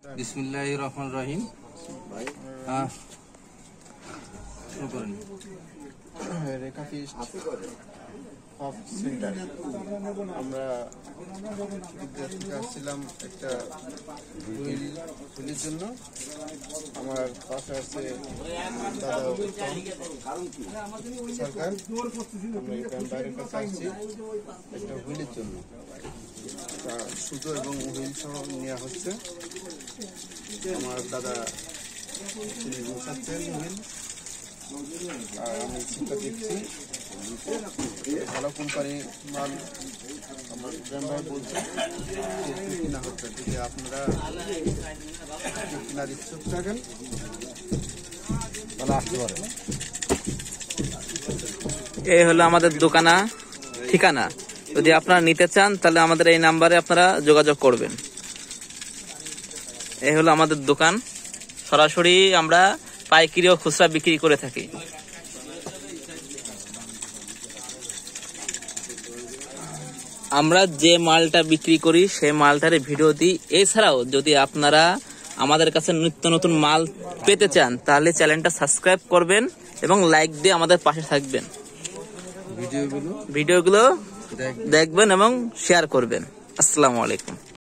বিসমিল্লাহির রহমানির রহিম। হ্যাঁ, শুরু করেন। রেখা ফিস্ট অফ সেন্টার। আমরা থেকে আসছিলাম একটা হুইলের জন্য। আমার পাশে আছে দাদা সরকার। আমরা বাইরের কাছে আসছি একটা হুইলের জন্য। সুতো এবং হুইল সহ নেওয়া হচ্ছে। আমার দাদা তিনি বসাচ্ছেন হুইল, আর আমি চিন্তা দেখছি ভালো কোম্পানি মাল আমার গ্রাম ভাই বলছে কিনা হচ্ছে। যদি আপনারা কেনার ইচ্ছুক থাকেন তাহলে আসতে পারেন। এই হলো আমাদের ঠিকানা। যদি আপনারা নিতে চান তাহলে আমাদের এই নাম্বারে আপনারা যোগাযোগ করবেন। এই হলো আমাদের দোকান। সরাসরি আমরা পাইকারি ও খুচরা বিক্রি করে থাকি। আমরা যে মালটা বিক্রি করি সেই মালটার ভিডিও দিই। এছাড়াও যদি আপনারা আমাদের কাছে নিত্য নতুন মাল পেতে চান তাহলে চ্যানেলটা সাবস্ক্রাইব করবেন এবং লাইক দিয়ে আমাদের পাশে থাকবেন। ভিডিওগুলো দেখবেন এবং শেয়ার করবেন। আসসালামু আলাইকুম।